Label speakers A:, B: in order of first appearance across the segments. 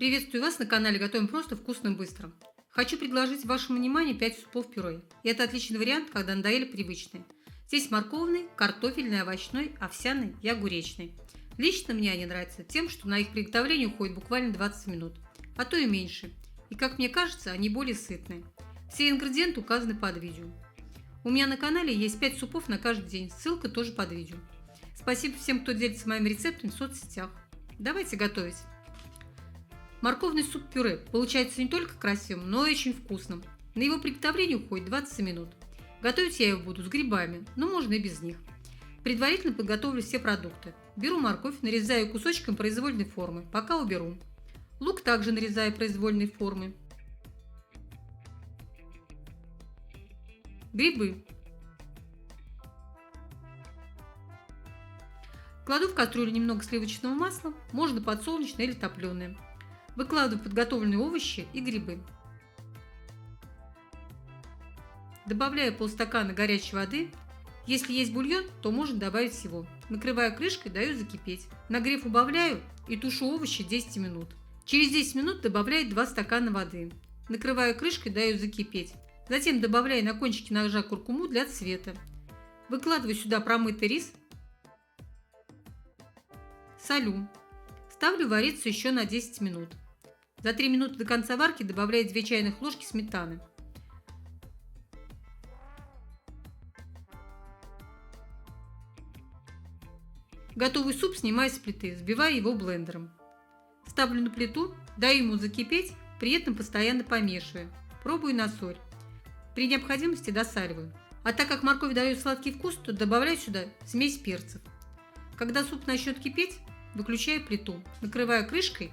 A: Приветствую вас на канале «Готовим просто, вкусно, быстро». Хочу предложить вашему вниманию 5 супов пюре. И это отличный вариант, когда надоели привычные. Здесь морковный, картофельный, овощной, овсяный и огуречный. Лично мне они нравятся тем, что на их приготовление уходит буквально 20 минут, а то и меньше. И как мне кажется, они более сытные. Все ингредиенты указаны под видео. У меня на канале есть 5 супов на каждый день, ссылка тоже под видео. Спасибо всем, кто делится моими рецептами в соцсетях. Давайте готовить. Морковный суп-пюре получается не только красивым, но и очень вкусным. На его приготовление уходит 20 минут. Готовить я его буду с грибами, но можно и без них. Предварительно подготовлю все продукты. Беру морковь, нарезаю кусочками произвольной формы, пока уберу. Лук также нарезаю произвольной формы. Грибы. Кладу в кастрюлю немного сливочного масла, можно подсолнечное или топленое. Выкладываю подготовленные овощи и грибы. Добавляю полстакана горячей воды. Если есть бульон, то можно добавить его. Накрываю крышкой, даю закипеть. Нагрев убавляю и тушу овощи 10 минут. Через 10 минут добавляю 2 стакана воды. Накрываю крышкой, даю закипеть. Затем добавляю на кончике ножа куркуму для цвета. Выкладываю сюда промытый рис. Солю. Ставлю вариться еще на 10 минут. За 3 минуты до конца варки добавляю 2 чайных ложки сметаны. Готовый суп снимаю с плиты, взбиваю его блендером. Ставлю на плиту, даю ему закипеть, при этом постоянно помешиваю. Пробую на соль. При необходимости досаливаю. А так как морковь дает сладкий вкус, то добавляю сюда смесь перцев. Когда суп начнет кипеть, выключаю плиту, накрываю крышкой,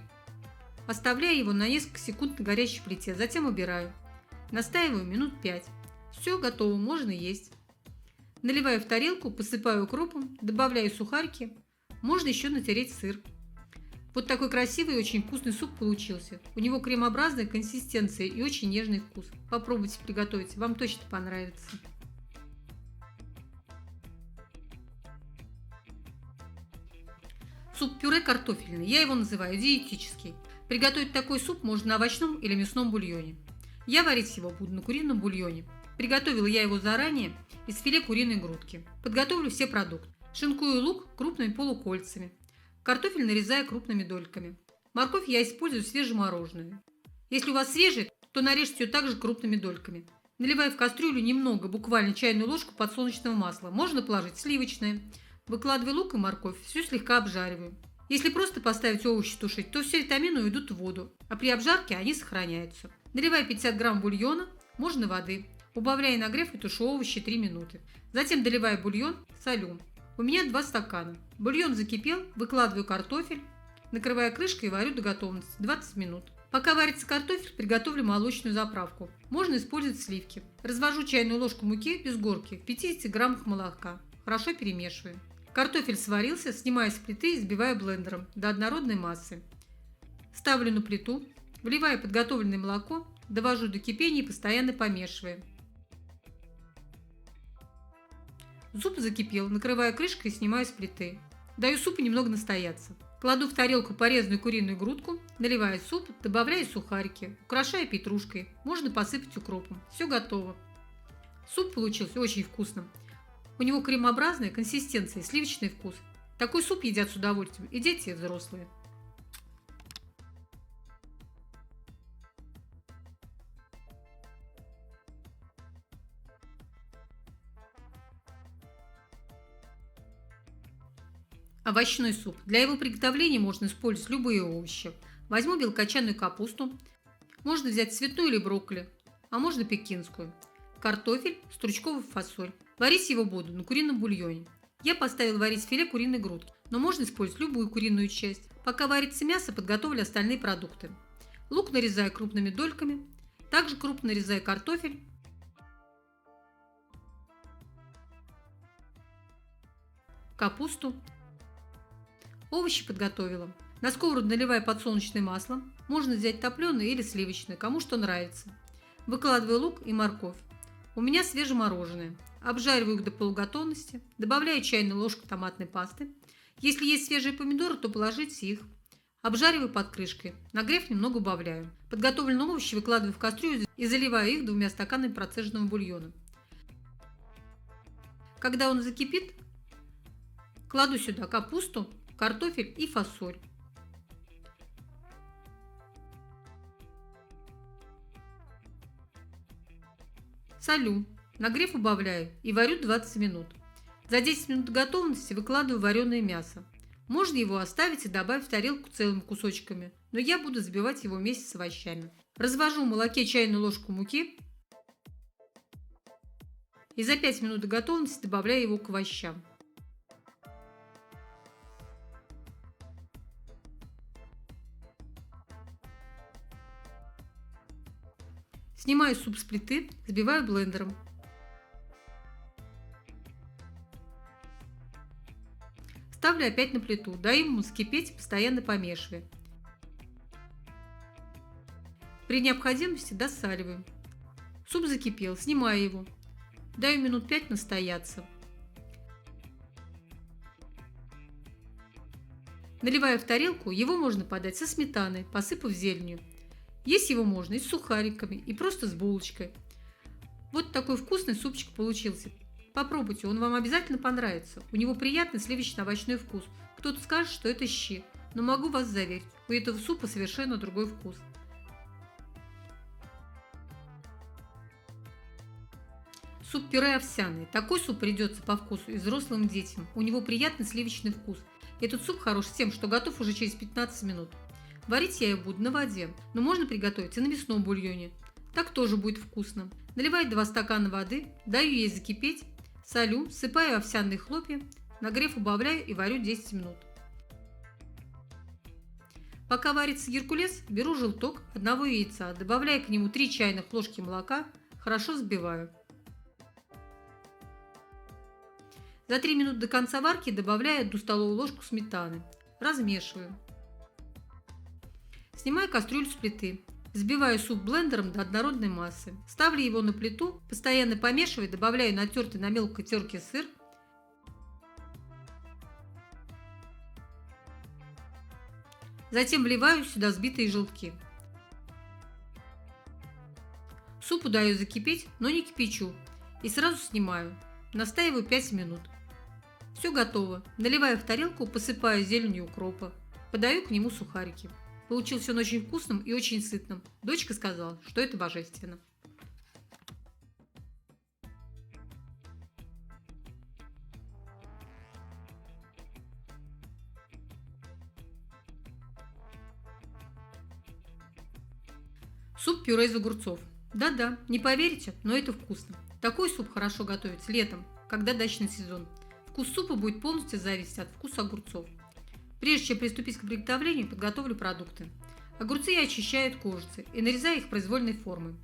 A: оставляю его на несколько секунд на горячей плите, затем убираю. Настаиваю минут 5. Все готово, можно есть. Наливаю в тарелку, посыпаю укропом, добавляю сухарики, можно еще натереть сыр. Вот такой красивый и очень вкусный суп получился. У него кремообразная консистенция и очень нежный вкус. Попробуйте приготовить, вам точно понравится. Суп-пюре картофельный, я его называю диетический. Приготовить такой суп можно на овощном или мясном бульоне. Я варить его буду на курином бульоне. Приготовила я его заранее из филе куриной грудки. Подготовлю все продукты. Шинкую лук крупными полукольцами. Картофель нарезаю крупными дольками. Морковь я использую свежемороженую. Если у вас свежая, то нарежьте ее также крупными дольками. Наливаю в кастрюлю немного, буквально чайную ложку подсолнечного масла. Можно положить сливочное. Выкладываю лук и морковь, все слегка обжариваю. Если просто поставить овощи тушить, то все витамины уйдут в воду, а при обжарке они сохраняются. Наливаю 50 грамм бульона, можно воды. Убавляю нагрев и тушу овощи 3 минуты. Затем доливаю бульон, солю. У меня 2 стакана. Бульон закипел, выкладываю картофель, накрываю крышкой и варю до готовности 20 минут. Пока варится картофель, приготовлю молочную заправку. Можно использовать сливки. Развожу чайную ложку муки без горки в 50 граммах молока. Хорошо перемешиваю. Картофель сварился, снимаю с плиты и взбиваю блендером до однородной массы. Ставлю на плиту, вливаю подготовленное молоко, довожу до кипения и постоянно помешиваю. Суп закипел, накрываю крышкой и снимаю с плиты. Даю супу немного настояться. Кладу в тарелку порезанную куриную грудку, наливаю суп, добавляю сухарики, украшаю петрушкой, можно посыпать укропом. Все готово. Суп получился очень вкусным. У него кремообразная консистенция и сливочный вкус. Такой суп едят с удовольствием и дети, и взрослые. Овощной суп. Для его приготовления можно использовать любые овощи. Возьму белокочанную капусту. Можно взять цветную или брокколи, а можно пекинскую. Картофель, стручковую фасоль. Варить его буду на курином бульоне. Я поставил варить филе куриной грудки, но можно использовать любую куриную часть. Пока варится мясо, подготовлю остальные продукты. Лук нарезаю крупными дольками. Также крупно нарезаю картофель. Капусту. Овощи подготовила. На сковороду наливаю подсолнечное масло. Можно взять топленое или сливочное, кому что нравится. Выкладываю лук и морковь. У меня свежемороженое. Обжариваю их до полуготовности. Добавляю чайную ложку томатной пасты. Если есть свежие помидоры, то положите их. Обжариваю под крышкой. Нагрев немного убавляю. Подготовленные овощи выкладываю в кастрюлю и заливаю их 2 стаканами процеженного бульона. Когда он закипит, кладу сюда капусту, картофель и фасоль. Солю. Нагрев убавляю и варю 20 минут. За 10 минут готовности выкладываю вареное мясо. Можно его оставить и добавить в тарелку целыми кусочками, но я буду взбивать его вместе с овощами. Развожу в молоке чайную ложку муки и за 5 минут до готовности добавляю его к овощам. Снимаю суп с плиты, взбиваю блендером. Ставлю опять на плиту, даю ему вскипеть, постоянно помешивая. При необходимости досаливаю. Суп закипел, снимаю его. Даю минут 5 настояться. Наливаю в тарелку, его можно подать со сметаной, посыпав зеленью. Есть его можно и с сухариками, и просто с булочкой. Вот такой вкусный супчик получился. Попробуйте, он вам обязательно понравится. У него приятный сливочно-овощной вкус. Кто-то скажет, что это щи, но могу вас заверить, у этого супа совершенно другой вкус. Суп-пюре овсяный. Такой суп придется по вкусу и взрослым и детям. У него приятный сливочный вкус. Этот суп хорош тем, что готов уже через 15 минут. Варить я его буду на воде, но можно приготовить и на мясном бульоне. Так тоже будет вкусно. Наливаю 2 стакана воды, даю ей закипеть, солю, всыпаю овсяные хлопья, нагрев убавляю и варю 10 минут. Пока варится геркулес, беру желток одного яйца, добавляю к нему 3 чайных ложки молока, хорошо взбиваю. За 3 минуты до конца варки добавляю 1 столовую ложку сметаны, размешиваю. Снимаю кастрюлю с плиты. Взбиваю суп блендером до однородной массы. Ставлю его на плиту, постоянно помешивая, добавляю натертый на мелкой терке сыр. Затем вливаю сюда взбитые желтки. Супу даю закипеть, но не кипячу. И сразу снимаю. Настаиваю 5 минут. Все готово. Наливаю в тарелку, посыпаю зеленью укропа. Подаю к нему сухарики. Получился он очень вкусным и очень сытным. Дочка сказала, что это божественно. Суп-пюре из огурцов. Да-да, не поверите, но это вкусно. Такой суп хорошо готовить летом, когда дачный сезон. Вкус супа будет полностью зависеть от вкуса огурцов. Прежде чем приступить к приготовлению, подготовлю продукты. Огурцы я очищаю от кожицы и нарезаю их произвольной формой.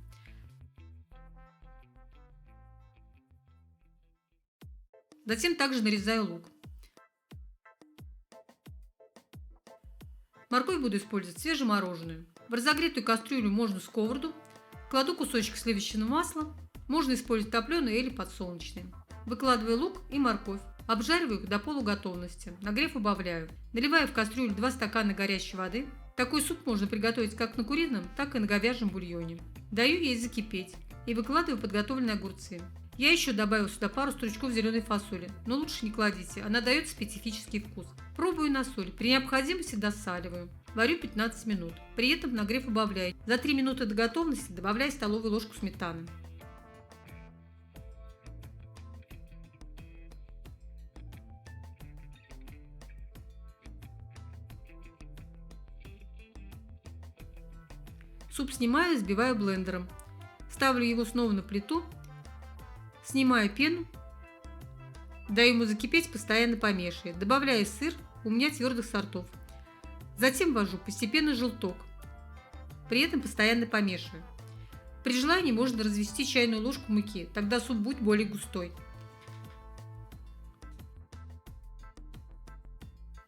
A: Затем также нарезаю лук. Морковь буду использовать свежемороженую. В разогретую кастрюлю можно сковороду. Кладу кусочек сливочного масла. Можно использовать топленое или подсолнечное. Выкладываю лук и морковь. Обжариваю их до полуготовности. Нагрев убавляю. Наливаю в кастрюлю 2 стакана горячей воды. Такой суп можно приготовить как на курином, так и на говяжьем бульоне. Даю ей закипеть и выкладываю подготовленные огурцы. Я еще добавил сюда пару стручков зеленой фасоли, но лучше не кладите, она дает специфический вкус. Пробую на соль, при необходимости досаливаю. Варю 15 минут, при этом нагрев убавляю. За 3 минуты до готовности добавляю столовую ложку сметаны. Суп снимаю и взбиваю блендером. Ставлю его снова на плиту, снимаю пену, даю ему закипеть, постоянно помешивая. Добавляю сыр, у меня твердых сортов. Затем ввожу постепенно желток, при этом постоянно помешиваю. При желании можно развести чайную ложку муки, тогда суп будет более густой.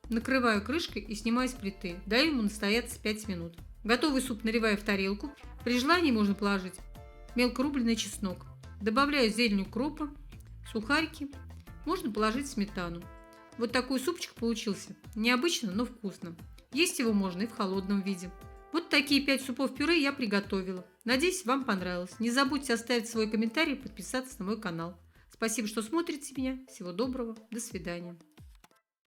A: Накрываю крышкой и снимаю с плиты, даю ему настояться 5 минут. Готовый суп наливаю в тарелку. При желании можно положить мелко рубленый чеснок. Добавляю зелень укропа, сухарики. Можно положить сметану. Вот такой супчик получился. Необычно, но вкусно. Есть его можно и в холодном виде. Вот такие 5 супов-пюре я приготовила. Надеюсь, вам понравилось. Не забудьте оставить свой комментарий и подписаться на мой канал. Спасибо, что смотрите меня. Всего доброго. До свидания.